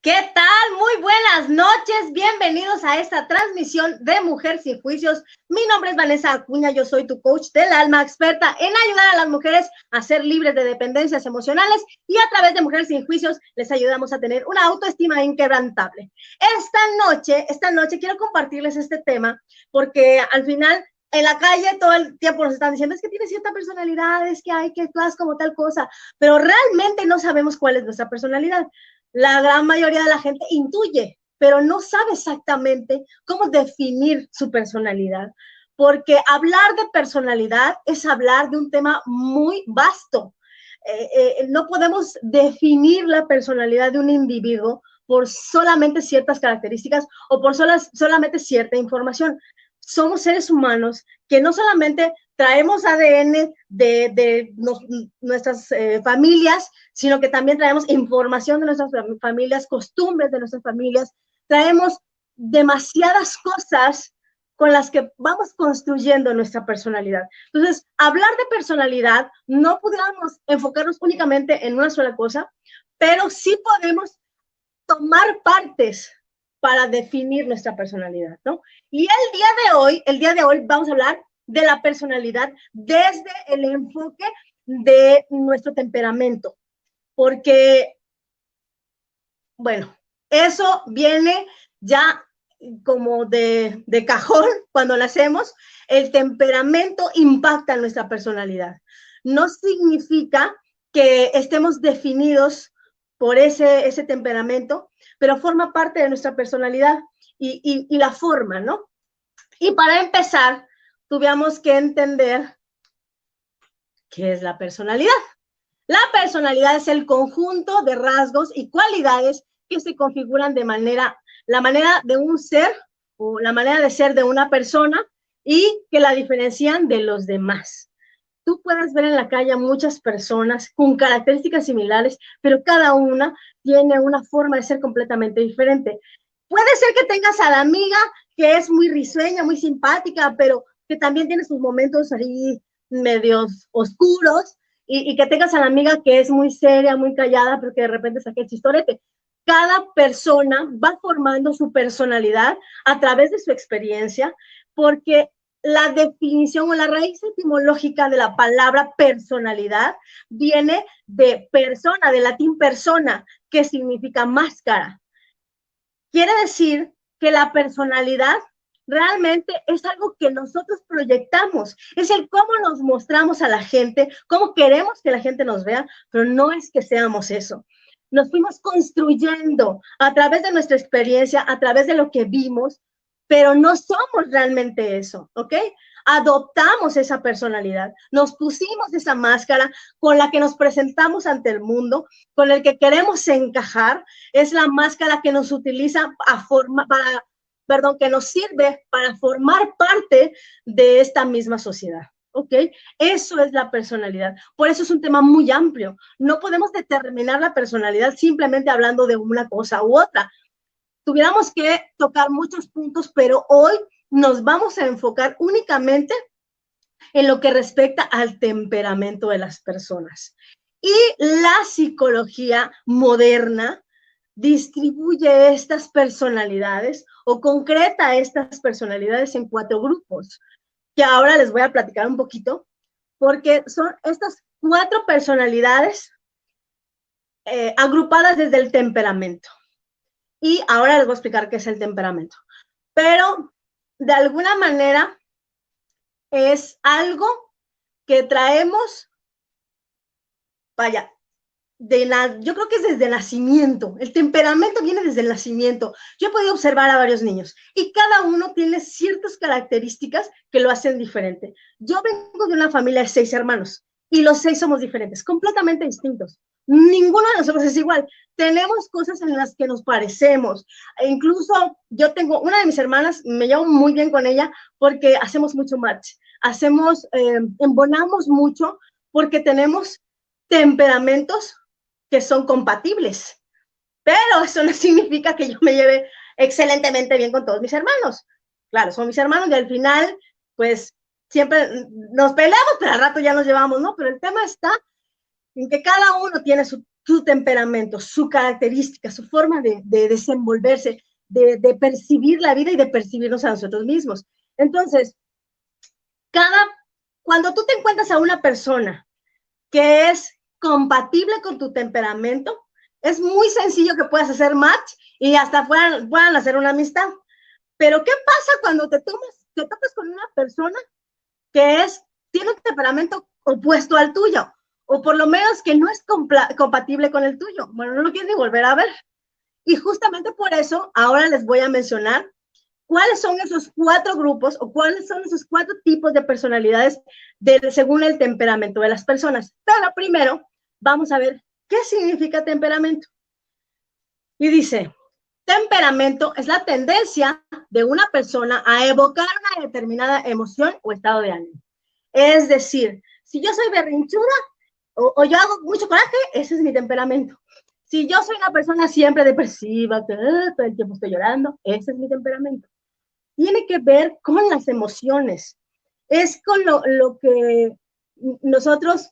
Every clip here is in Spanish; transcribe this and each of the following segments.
¿Qué tal? Muy buenas noches, bienvenidos a esta transmisión de Mujer Sin Juicios. Mi nombre es Vanessa Acuña, yo soy tu coach del alma, experta en ayudar a las mujeres a ser libres de dependencias emocionales y a través de Mujer Sin Juicios les ayudamos a tener una autoestima inquebrantable. Esta noche quiero compartirles este tema porque al final en la calle todo el tiempo nos están diciendo es que tienes cierta personalidad, es que hay que actúas como tal cosa, pero realmente no sabemos cuál es nuestra personalidad. La gran mayoría de la gente intuye, pero no sabe exactamente cómo definir su personalidad, porque hablar de personalidad es hablar de un tema muy vasto. No podemos definir la personalidad de un individuo por solamente ciertas características o por solamente cierta información. Somos seres humanos que no solamente traemos ADN de nuestras familias, sino que también traemos información de nuestras familias, costumbres de nuestras familias, traemos demasiadas cosas con las que vamos construyendo nuestra personalidad. Entonces, hablar de personalidad, no podríamos enfocarnos únicamente en una sola cosa, pero sí podemos tomar partes para definir nuestra personalidad, ¿no? Y el día de hoy vamos a hablar de la personalidad desde el enfoque de nuestro temperamento, porque, bueno, eso viene ya como de cajón cuando nacemos. El temperamento impacta en nuestra personalidad. No significa que estemos definidos por ese temperamento, pero forma parte de nuestra personalidad y la forma, ¿no? Y para empezar, tuvimos que entender qué es la personalidad. La personalidad es el conjunto de rasgos y cualidades que se configuran la manera de un ser o la manera de ser de una persona y que la diferencian de los demás. Tú puedes ver en la calle a muchas personas con características similares, pero cada una tiene una forma de ser completamente diferente. Puede ser que tengas a la amiga que es muy risueña, muy simpática, pero que también tiene sus momentos ahí medios oscuros, y que tengas a la amiga que es muy seria, muy callada, pero que de repente saque el chistorete. Cada persona va formando su personalidad a través de su experiencia, porque la definición o la raíz etimológica de la palabra personalidad viene de persona, del latín persona, que significa máscara. Quiere decir que la personalidad realmente es algo que nosotros proyectamos, es el cómo nos mostramos a la gente, cómo queremos que la gente nos vea, pero no es que seamos eso. Nos fuimos construyendo a través de nuestra experiencia, a través de lo que vimos, pero no somos realmente eso, ¿ok? Adoptamos esa personalidad, nos pusimos esa máscara con la que nos presentamos ante el mundo, con el que queremos encajar, es la máscara que nos utiliza que nos sirve para formar parte de esta misma sociedad. ¿Ok? Eso es la personalidad. Por eso es un tema muy amplio. No podemos determinar la personalidad simplemente hablando de una cosa u otra. Tuviéramos que tocar muchos puntos, pero hoy nos vamos a enfocar únicamente en lo que respecta al temperamento de las personas. Y la psicología moderna distribuye estas personalidades o concreta estas personalidades en 4 grupos, que ahora les voy a platicar un poquito, porque son estas 4 personalidades agrupadas desde el temperamento. Y ahora les voy a explicar qué es el temperamento. Pero de alguna manera es algo que traemos, vaya, yo creo que es desde el nacimiento. El temperamento viene desde el nacimiento. Yo he podido observar a varios niños y cada uno tiene ciertas características que lo hacen diferente. Yo vengo de una familia de 6 hermanos y los 6 somos diferentes, completamente distintos. Ninguno de nosotros es igual. Tenemos cosas en las que nos parecemos. E incluso yo tengo una de mis hermanas, me llevo muy bien con ella porque hacemos mucho match. Embonamos mucho porque tenemos temperamentos que son compatibles, pero eso no significa que yo me lleve excelentemente bien con todos mis hermanos. Claro, son mis hermanos y al final, pues, siempre nos peleamos, pero al rato ya nos llevamos, ¿no? Pero el tema está en que cada uno tiene su temperamento, su característica, su forma de desenvolverse, de percibir la vida y de percibirnos a nosotros mismos. Entonces, cuando tú te encuentras a una persona que es compatible con tu temperamento, es muy sencillo que puedas hacer match y hasta puedan hacer una amistad. Pero ¿qué pasa cuando te topas con una persona que tiene un temperamento opuesto al tuyo? O por lo menos que no es compatible con el tuyo. Bueno, no lo quieres ni volver a ver. Y justamente por eso ahora les voy a mencionar cuáles son esos 4 grupos o cuáles son esos 4 tipos de personalidades según el temperamento de las personas. Pero primero vamos a ver qué significa temperamento. Y dice, temperamento es la tendencia de una persona a evocar una determinada emoción o estado de ánimo. Es decir, si yo soy berrinchuda o yo hago mucho coraje, ese es mi temperamento. Si yo soy una persona siempre depresiva, que todo el tiempo estoy llorando, ese es mi temperamento. Tiene que ver con las emociones. Es con lo que nosotros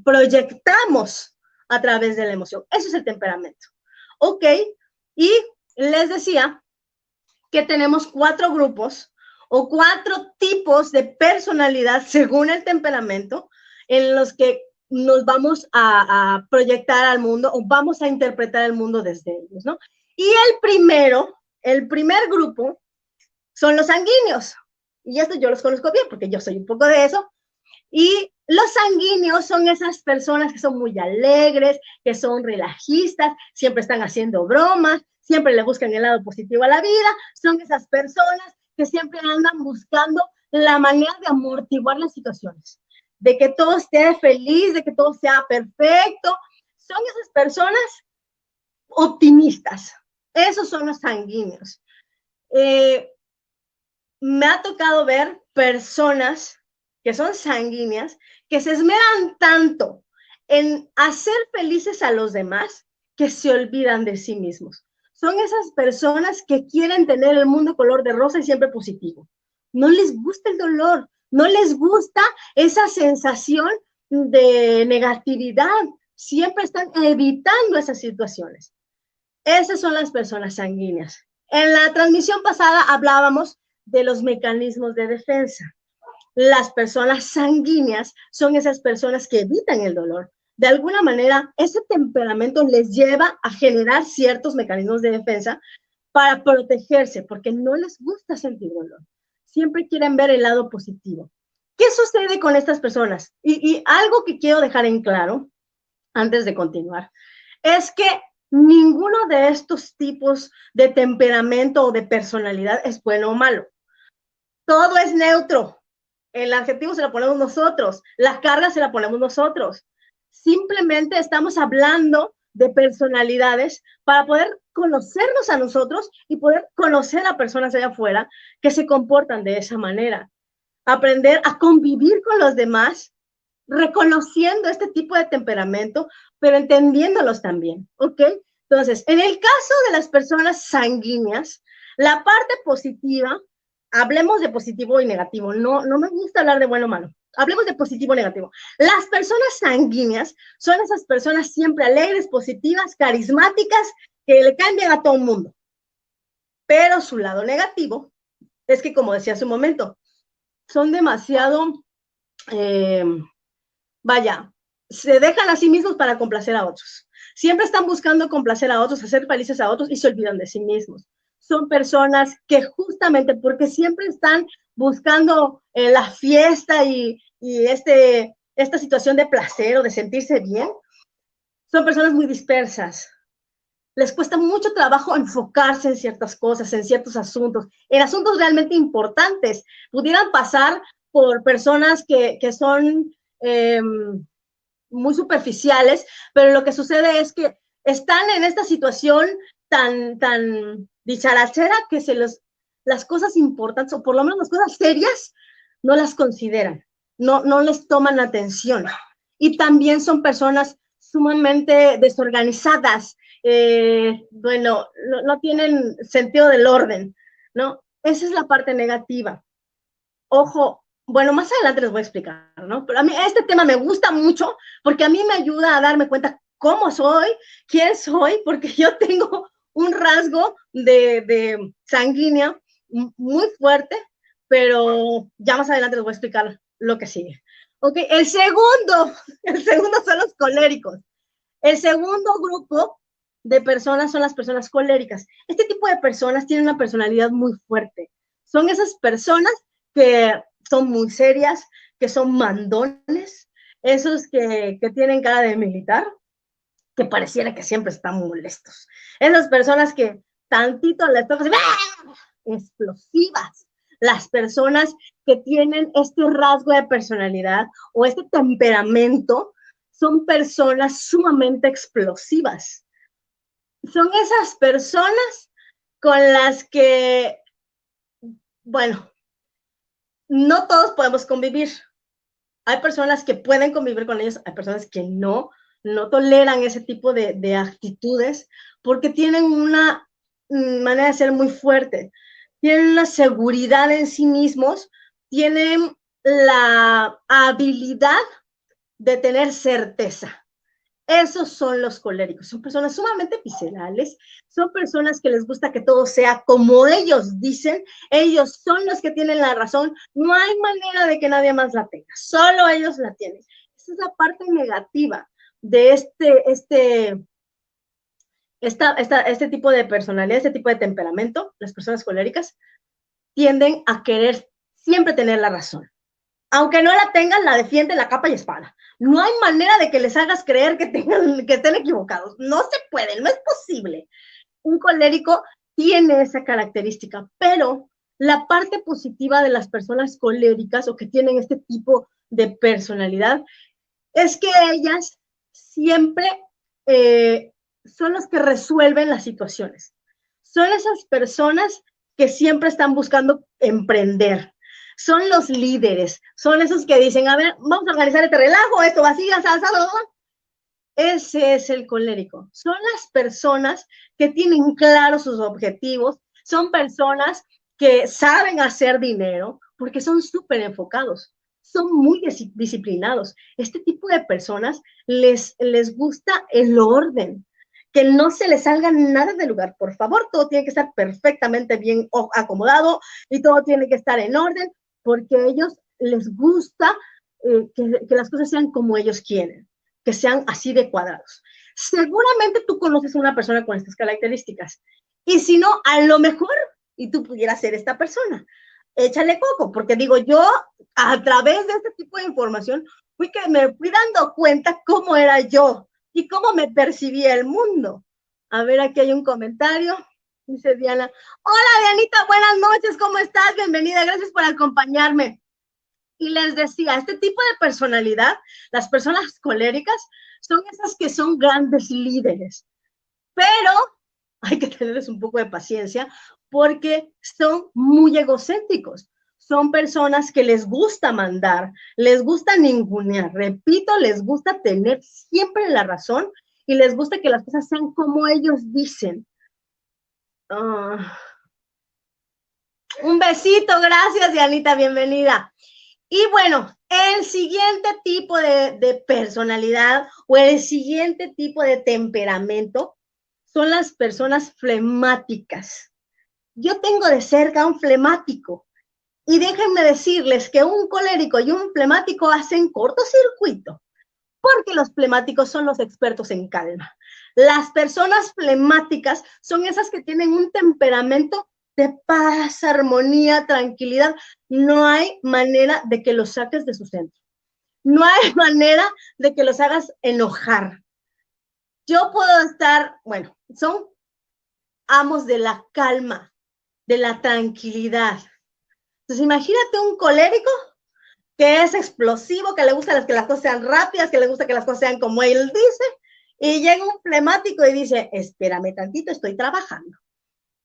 proyectamos a través de la emoción. Eso es el temperamento. Ok, y les decía que tenemos 4 grupos o 4 tipos de personalidad según el temperamento en los que nos vamos a proyectar al mundo o vamos a interpretar el mundo desde ellos, ¿no? Y el primer grupo son los sanguíneos. Y esto yo los conozco bien porque yo soy un poco de eso. Y los sanguíneos son esas personas que son muy alegres, que son relajistas, siempre están haciendo bromas, siempre le buscan el lado positivo a la vida. Son esas personas que siempre andan buscando la manera de amortiguar las situaciones, de que todo esté feliz, de que todo sea perfecto. Son esas personas optimistas. Esos son los sanguíneos. Me ha tocado ver personas que son sanguíneas, que se esmeran tanto en hacer felices a los demás que se olvidan de sí mismos. Son esas personas que quieren tener el mundo color de rosa y siempre positivo. No les gusta el dolor, no les gusta esa sensación de negatividad. Siempre están evitando esas situaciones. Esas son las personas sanguíneas. En la transmisión pasada hablábamos de los mecanismos de defensa. Las personas sanguíneas son esas personas que evitan el dolor. De alguna manera, ese temperamento les lleva a generar ciertos mecanismos de defensa para protegerse, porque no les gusta sentir dolor. Siempre quieren ver el lado positivo. ¿Qué sucede con estas personas? Y algo que quiero dejar en claro, antes de continuar, es que ninguno de estos tipos de temperamento o de personalidad es bueno o malo. Todo es neutro. El adjetivo se lo ponemos nosotros, la carga se la ponemos nosotros. Simplemente estamos hablando de personalidades para poder conocernos a nosotros y poder conocer a personas allá afuera que se comportan de esa manera. Aprender a convivir con los demás, reconociendo este tipo de temperamento, pero entendiéndolos también, ¿ok? Entonces, en el caso de las personas sanguíneas, la parte positiva, hablemos de positivo y negativo, no me gusta hablar de bueno o malo, hablemos de positivo y negativo. Las personas sanguíneas son esas personas siempre alegres, positivas, carismáticas, que le caen bien a todo el mundo. Pero su lado negativo es que, como decía hace un momento, son demasiado, se dejan a sí mismos para complacer a otros. Siempre están buscando complacer a otros, hacer felices a otros y se olvidan de sí mismos. Son personas que justamente porque siempre están buscando la fiesta y esta situación de placer o de sentirse bien, son personas muy dispersas. Les cuesta mucho trabajo enfocarse en ciertas cosas, en ciertos asuntos, en asuntos realmente importantes. Pudieran pasar por personas que son muy superficiales, pero lo que sucede es que están en esta situación tan dicharachera que las cosas importantes, o por lo menos las cosas serias, no las consideran, no les toman atención. Y también son personas sumamente desorganizadas, no tienen sentido del orden, ¿no? Esa es la parte negativa. Ojo, bueno, más adelante les voy a explicar, ¿no? Pero a mí este tema me gusta mucho porque a mí me ayuda a darme cuenta cómo soy, quién soy, porque yo tengo un rasgo de sanguínea muy fuerte, pero ya más adelante les voy a explicar lo que sigue. Ok, el segundo son los coléricos. El segundo grupo de personas son las personas coléricas. Este tipo de personas tienen una personalidad muy fuerte. Son esas personas que son muy serias, que son mandones, esos que tienen cara de militar, que pareciera que siempre están molestos. Esas personas que tantito les tocan, explosivas. Las personas que tienen este rasgo de personalidad o este temperamento son personas sumamente explosivas. Son esas personas con las que, bueno, no todos podemos convivir. Hay personas que pueden convivir con ellos, hay personas que no toleran ese tipo de actitudes porque tienen una manera de ser muy fuerte, tienen una seguridad en sí mismos, tienen la habilidad de tener certeza. Esos son los coléricos, son personas sumamente viscerales, son personas que les gusta que todo sea como ellos dicen, ellos son los que tienen la razón, no hay manera de que nadie más la tenga, solo ellos la tienen. Esa es la parte negativa de este tipo de personalidad, este tipo de temperamento. Las personas coléricas tienden a querer siempre tener la razón. Aunque no la tengan, la defienden la capa y espada. No hay manera de que les hagas creer que estén equivocados. No se puede, no es posible. Un colérico tiene esa característica, pero la parte positiva de las personas coléricas o que tienen este tipo de personalidad es que ellas siempre son los que resuelven las situaciones. Son esas personas que siempre están buscando emprender. Son los líderes, son esos que dicen, a ver, vamos a organizar este relajo, esto va así, asado. Ese es el colérico. Son las personas que tienen claros sus objetivos, son personas que saben hacer dinero porque son súper enfocados, son muy disciplinados. Este tipo de personas les gusta el orden, que no se les salga nada de lugar. Por favor, todo tiene que estar perfectamente bien acomodado y todo tiene que estar en orden porque a ellos les gusta que las cosas sean como ellos quieren, que sean así de cuadrados. Seguramente tú conoces a una persona con estas características. Y si no, a lo mejor, y tú pudieras ser esta persona, échale coco, porque digo, yo a través de este tipo de información me fui dando cuenta cómo era yo y cómo me percibía el mundo. A ver, aquí hay un comentario. Dice Diana, hola Dianita, buenas noches, ¿cómo estás? Bienvenida, gracias por acompañarme. Y les decía, este tipo de personalidad, las personas coléricas, son esas que son grandes líderes, pero hay que tenerles un poco de paciencia porque son muy egocéntricos. Son personas que les gusta mandar, les gusta ningunear, repito, les gusta tener siempre la razón y les gusta que las cosas sean como ellos dicen. Un besito, gracias, Dianita, bienvenida. Y bueno, el siguiente tipo de personalidad o el siguiente tipo de temperamento son las personas flemáticas. Yo tengo de cerca un flemático y déjenme decirles que un colérico y un flemático hacen cortocircuito porque los flemáticos son los expertos en calma. Las personas flemáticas son esas que tienen un temperamento de paz, armonía, tranquilidad. No hay manera de que los saques de su centro. No hay manera de que los hagas enojar. Yo puedo estar, bueno, son amos de la calma, de la tranquilidad. Entonces, imagínate un colérico que es explosivo, que le gusta que las cosas sean rápidas, que le gusta que las cosas sean como él dice, y llega un flemático y dice, espérame tantito, estoy trabajando.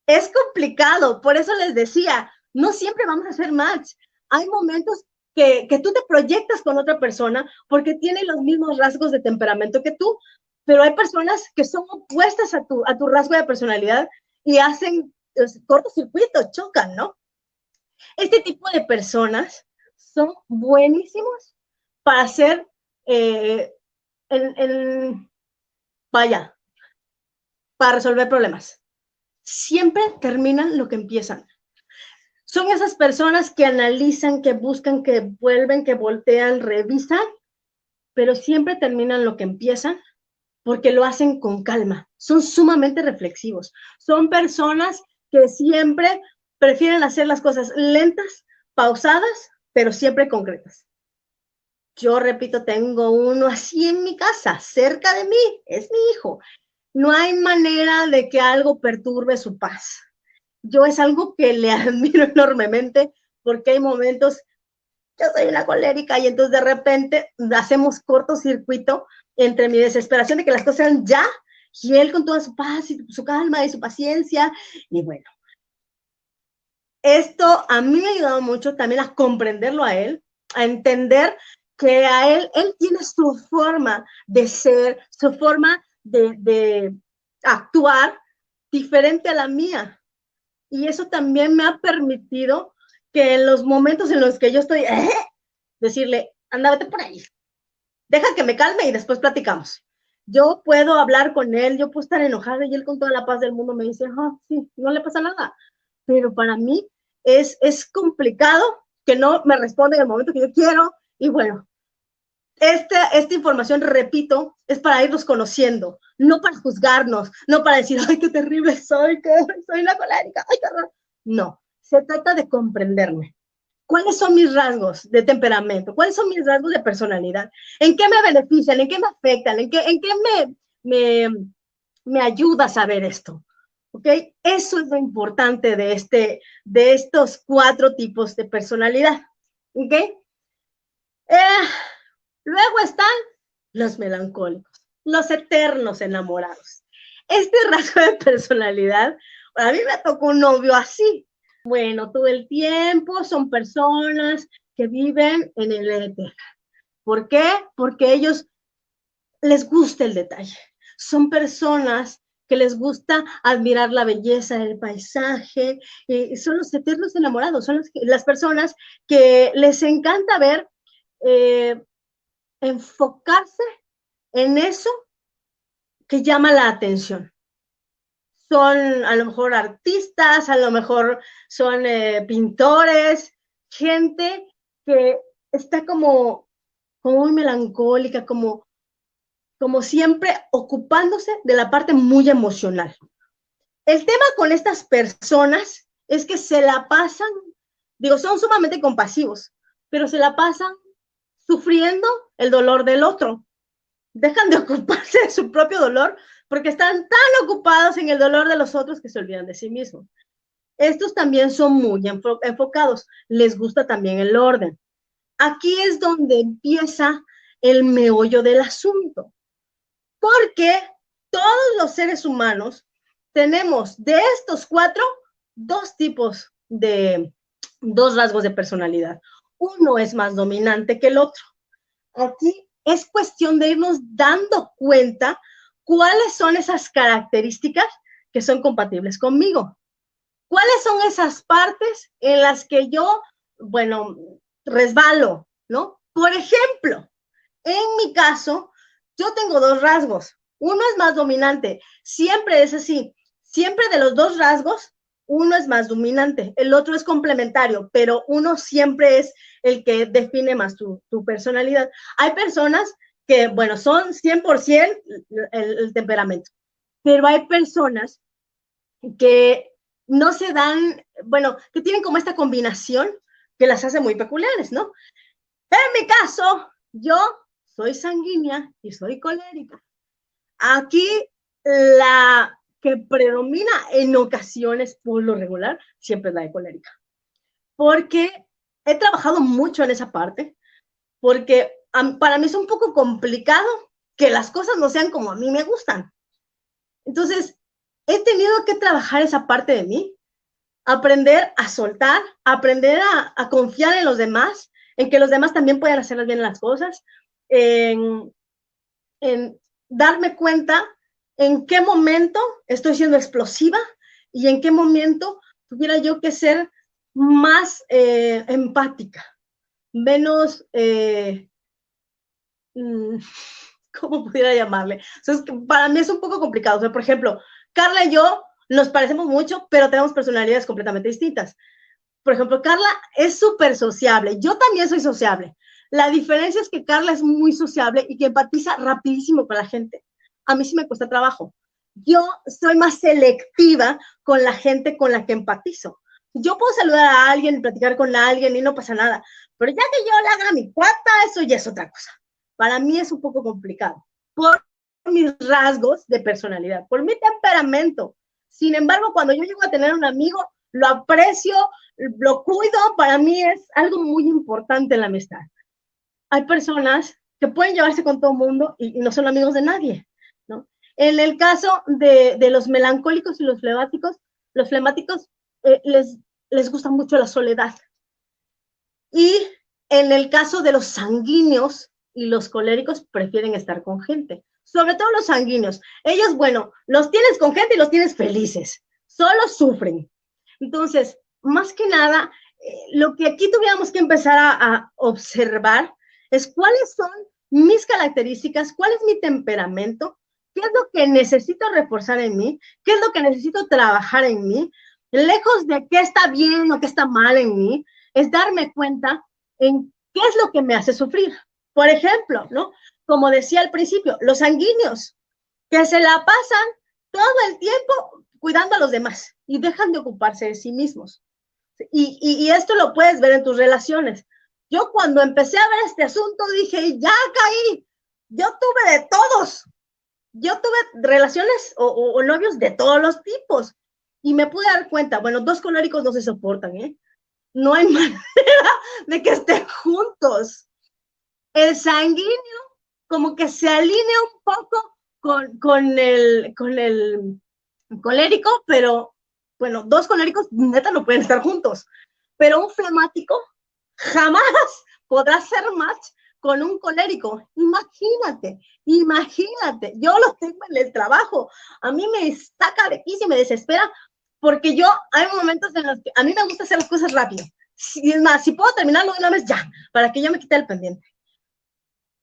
Es complicado, por eso les decía, no siempre vamos a hacer match. Hay momentos que tú te proyectas con otra persona porque tiene los mismos rasgos de temperamento que tú, pero hay personas que son opuestas a tu rasgo de personalidad y hacen cortocircuito, chocan, ¿no? Este tipo de personas son buenísimos para hacer en vaya, para resolver problemas. Siempre terminan lo que empiezan. Son esas personas que analizan, que buscan, que vuelven, que voltean, revisan, pero siempre terminan lo que empiezan porque lo hacen con calma. Son sumamente reflexivos. Son personas que siempre prefieren hacer las cosas lentas, pausadas, pero siempre concretas. Yo repito, tengo uno así en mi casa, cerca de mí, es mi hijo. No hay manera de que algo perturbe su paz. Yo es algo que le admiro enormemente porque hay momentos, yo soy una colérica y entonces de repente hacemos cortocircuito entre mi desesperación de que las cosas sean ya y él con toda su paz y su calma y su paciencia. Y bueno, esto a mí me ha ayudado mucho también a comprenderlo a él, a entender que a él tiene su forma de ser, su forma de actuar diferente a la mía. Y eso también me ha permitido que en los momentos en los que yo estoy, decirle, anda, vete por ahí, deja que me calme y después platicamos. Yo puedo hablar con él, yo puedo estar enojada y él con toda la paz del mundo me dice, sí, no le pasa nada. Pero para mí es complicado que no me responda en el momento que yo quiero. Y bueno, esta información, repito, es para irnos conociendo, no para juzgarnos, no para decir, ay, qué terrible soy, que soy una colérica, ay, qué horror. No, se trata de comprenderme. ¿Cuáles son mis rasgos de temperamento? ¿Cuáles son mis rasgos de personalidad? ¿En qué me benefician? ¿En qué me afectan? ¿En qué me ayuda a saber esto? ¿Ok? Eso es lo importante de estos 4 tipos de personalidad. ¿Ok? Luego están los melancólicos, los eternos enamorados. Este rasgo de personalidad, a mí me tocó un novio así. Bueno, todo el tiempo son personas que viven en el éter. ¿Por qué? Porque a ellos les gusta el detalle. Son personas que les gusta admirar la belleza del paisaje, son los eternos enamorados, son las personas que les encanta ver, enfocarse en eso que llama la atención. Son a lo mejor artistas, a lo mejor son pintores, gente que está como muy melancólica, como siempre ocupándose de la parte muy emocional. El tema con estas personas es que se la pasan, digo, son sumamente compasivos, pero se la pasan sufriendo el dolor del otro. Dejan de ocuparse de su propio dolor porque están tan ocupados en el dolor de los otros que se olvidan de sí mismos. Estos también son muy enfocados, les gusta también el orden. Aquí es donde empieza el meollo del asunto, porque todos los seres humanos tenemos de estos 4, 2 tipos de, 2 rasgos de personalidad. Uno es más dominante que el otro. Aquí es cuestión de irnos dando cuenta cuáles son esas características que son compatibles conmigo. ¿Cuáles son esas partes en las que yo, bueno, resbalo, ¿no? Por ejemplo, en mi caso, yo tengo 2 rasgos. Uno es más dominante, siempre es así. Siempre de los 2 rasgos, uno es más dominante, el otro es complementario, pero uno siempre es el que define más tu personalidad. Hay personas que, bueno, son 100% el temperamento, pero hay personas que no se dan, bueno, que tienen como esta combinación que las hace muy peculiares, ¿no? En mi caso, yo soy sanguínea y soy colérica. Aquí la que predomina en ocasiones, por lo regular, siempre es la de colérica. Porque he trabajado mucho en esa parte, porque para mí es un poco complicado que las cosas no sean como a mí me gustan. Entonces, he tenido que trabajar esa parte de mí, aprender a soltar, aprender a confiar en los demás, en que los demás también puedan hacer bien las cosas, en darme cuenta en qué momento estoy siendo explosiva y en qué momento tuviera yo que ser más empática, menos ¿cómo pudiera llamarle? Entonces, para mí es un poco complicado. O sea, por ejemplo, Carla y yo nos parecemos mucho, pero tenemos personalidades completamente distintas. Por ejemplo, Carla es súper sociable. Yo también soy sociable. La diferencia es que Carla es muy sociable y que empatiza rapidísimo con la gente. A mí sí me cuesta trabajo. Yo soy más selectiva con la gente con la que empatizo. Yo puedo saludar a alguien, platicar con alguien y no pasa nada. Pero ya que yo le haga mi cuata, eso ya es otra cosa. Para mí es un poco complicado. Por mis rasgos de personalidad, por mi temperamento. Sin embargo, cuando yo llego a tener un amigo, lo aprecio, lo cuido, para mí es algo muy importante en la amistad. Hay personas que pueden llevarse con todo el mundo y no son amigos de nadie, ¿no? En el caso de los melancólicos y los flemáticos les gusta mucho la soledad. Y en el caso de los sanguíneos y los coléricos, prefieren estar con gente. Sobre todo los sanguíneos. Ellos, bueno, los tienes con gente y los tienes felices. Solo sufren. Entonces, más que nada, lo que aquí tuviéramos que empezar a observar es cuáles son mis características, cuál es mi temperamento, qué es lo que necesito reforzar en mí, qué es lo que necesito trabajar en mí, lejos de qué está bien o qué está mal en mí, es darme cuenta en qué es lo que me hace sufrir. Por ejemplo, ¿no? Como decía al principio, los sanguíneos, que se la pasan todo el tiempo cuidando a los demás y dejan de ocuparse de sí mismos. Y esto lo puedes ver en tus relaciones. Yo cuando empecé a ver este asunto dije, ya caí, yo tuve de todos. Yo tuve relaciones o novios de todos los tipos. Y me pude dar cuenta, bueno, dos coléricos no se soportan, ¿eh? No hay manera de que estén juntos. El sanguíneo como que se alinea un poco con el colérico, pero bueno, dos coléricos neta no pueden estar juntos. Pero un flemático jamás podrá ser match con un colérico. Imagínate. Yo lo tengo en el trabajo. A mí me saca de quicio, me desespera, porque hay momentos en los que a mí me gusta hacer las cosas rápido. Es más, si puedo terminarlo de una vez, ya, para que yo me quite el pendiente.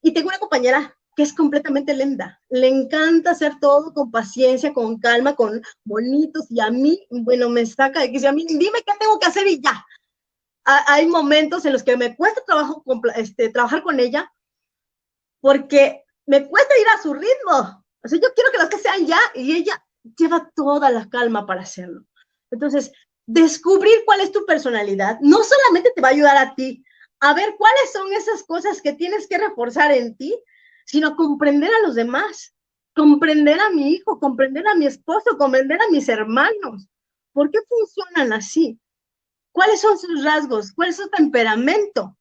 Y tengo una compañera que es completamente lenta. Le encanta hacer todo con paciencia, con calma, con bonitos. Y a mí, bueno, me saca de quicio. A mí, dime qué tengo que hacer y ya. Hay momentos en los que me cuesta trabajar con ella porque me cuesta ir a su ritmo. O sea, yo quiero que las cosas sean ya y ella lleva toda la calma para hacerlo. Entonces, descubrir cuál es tu personalidad no solamente te va a ayudar a ti a ver cuáles son esas cosas que tienes que reforzar en ti, sino comprender a los demás, comprender a mi hijo, comprender a mi esposo, comprender a mis hermanos. ¿Por qué funcionan así? ¿Cuáles son sus rasgos? ¿Cuál es su temperamento?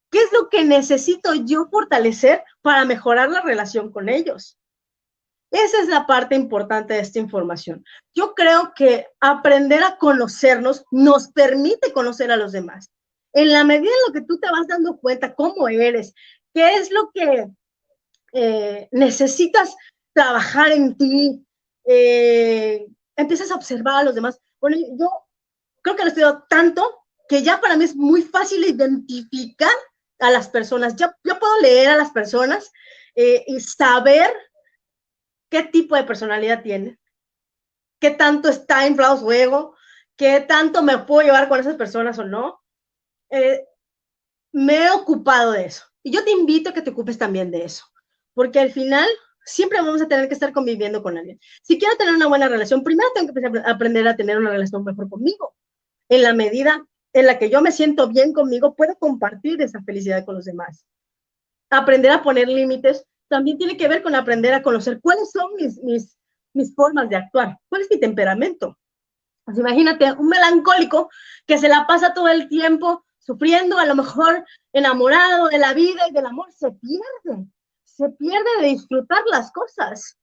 ¿Qué es lo que necesito yo fortalecer para mejorar la relación con ellos? Esa es la parte importante de esta información. Yo creo que aprender a conocernos nos permite conocer a los demás. En la medida en lo que tú te vas dando cuenta cómo eres, qué es lo que necesitas trabajar en ti, empiezas a observar a los demás. Bueno, yo creo que lo he estudiado tanto que ya para mí es muy fácil identificar a las personas. Yo puedo leer a las personas y saber qué tipo de personalidad tienen, qué tanto está inflado su ego, qué tanto me puedo llevar con esas personas o no. Me he ocupado de eso. Y yo te invito a que te ocupes también de eso, porque al final siempre vamos a tener que estar conviviendo con alguien. Si quiero tener una buena relación, primero tengo que aprender a tener una relación mejor conmigo. En la medida en la que yo me siento bien conmigo, puedo compartir esa felicidad con los demás. Aprender a poner límites también tiene que ver con aprender a conocer cuáles son mis formas de actuar, cuál es mi temperamento. Pues imagínate un melancólico que se la pasa todo el tiempo sufriendo, a lo mejor enamorado de la vida y del amor, se pierde de disfrutar las cosas,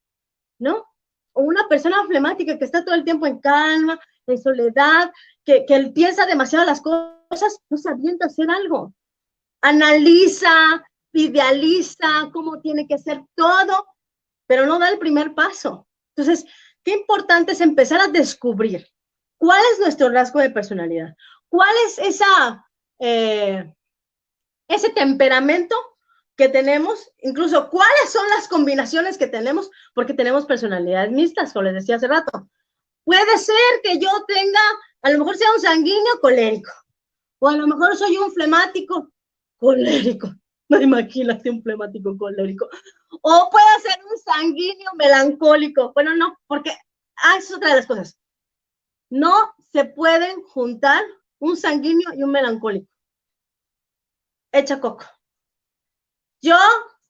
¿no? O una persona flemática que está todo el tiempo en calma, en soledad, que él piensa demasiado las cosas, no se avienta a hacer algo. Analiza, idealiza cómo tiene que ser todo, pero no da el primer paso. Entonces, qué importante es empezar a descubrir cuál es nuestro rasgo de personalidad, cuál es ese temperamento que tenemos, incluso cuáles son las combinaciones que tenemos, porque tenemos personalidades mixtas, como les decía hace rato. Puede ser que yo tenga, a lo mejor sea un sanguíneo colérico, o a lo mejor soy un flemático colérico. No, imagínate un flemático colérico. O puede ser un sanguíneo melancólico. Bueno, no, porque es otra de las cosas. No se pueden juntar un sanguíneo y un melancólico. Echa coco. Yo,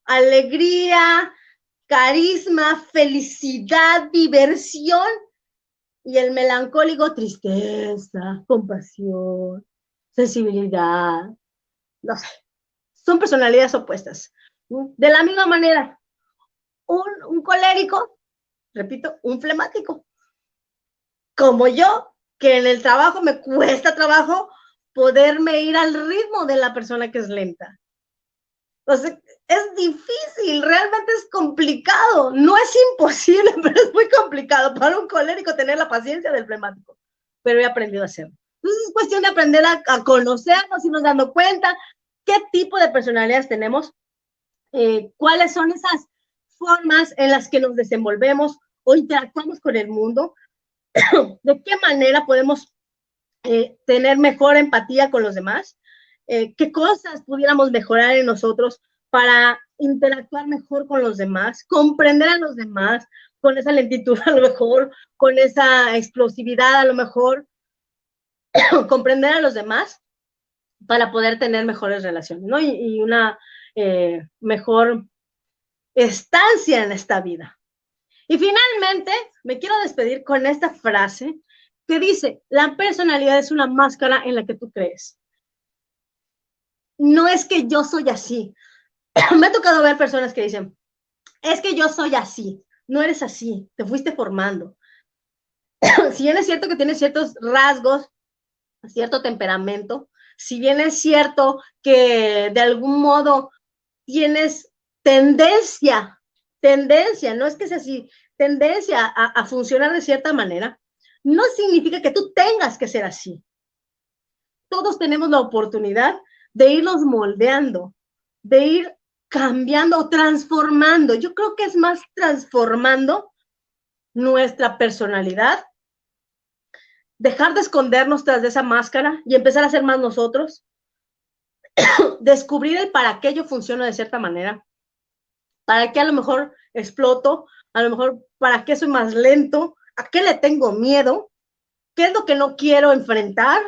alegría, carisma, felicidad, diversión, y el melancólico, tristeza, compasión, sensibilidad, no sé, son personalidades opuestas. De la misma manera, un colérico, repito, un flemático, como yo, que en el trabajo me cuesta trabajo poderme ir al ritmo de la persona que es lenta. Entonces, es difícil, realmente es complicado. No es imposible, pero es muy complicado para un colérico tener la paciencia del flemático. Pero he aprendido a hacerlo. Entonces, es cuestión de aprender a conocernos, irnos dando cuenta qué tipo de personalidades tenemos, cuáles son esas formas en las que nos desenvolvemos o interactuamos con el mundo, de qué manera podemos tener mejor empatía con los demás, qué cosas pudiéramos mejorar en nosotros para interactuar mejor con los demás, comprender a los demás, con esa lentitud a lo mejor, con esa explosividad a lo mejor, comprender a los demás para poder tener mejores relaciones, ¿no? Y una mejor estancia en esta vida. Y finalmente, me quiero despedir con esta frase que dice, la personalidad es una máscara en la que tú crees. No es que yo soy así. Me ha tocado ver personas que dicen, es que yo soy así. No eres así, te fuiste formando. Si bien es cierto que tienes ciertos rasgos, cierto temperamento, si bien es cierto que de algún modo tienes tendencia, no es que sea así, tendencia a funcionar de cierta manera, no significa que tú tengas que ser así. Todos tenemos la oportunidad de irnos moldeando, de ir cambiando o transformando. Yo creo que es más transformando nuestra personalidad, dejar de escondernos tras de esa máscara y empezar a ser más nosotros, descubrir el para qué yo funciono de cierta manera, para qué a lo mejor exploto, a lo mejor para qué soy más lento, a qué le tengo miedo, qué es lo que no quiero enfrentar,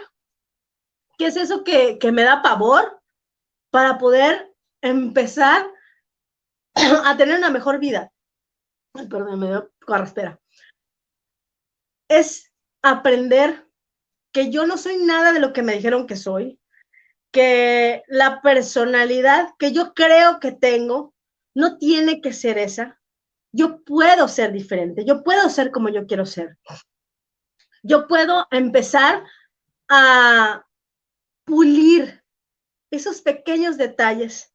qué es eso que me da pavor, para poder empezar a tener una mejor vida. Ay, perdón, me dio carraspera. Es aprender que yo no soy nada de lo que me dijeron que soy, que la personalidad que yo creo que tengo no tiene que ser esa. Yo puedo ser diferente, yo puedo ser como yo quiero ser. Yo puedo empezar a pulir esos pequeños detalles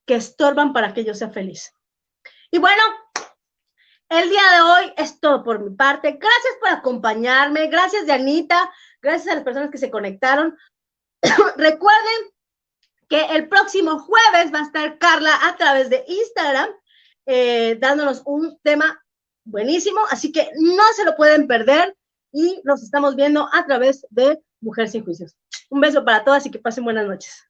que estorban para que yo sea feliz. Y bueno, el día de hoy es todo por mi parte. Gracias por acompañarme. Gracias, Dianita. Gracias a las personas que se conectaron. Recuerden que el próximo jueves va a estar Carla a través de Instagram dándonos un tema buenísimo. Así que no se lo pueden perder y nos estamos viendo a través de Mujer Sin Juicios. Un beso para todas y que pasen buenas noches.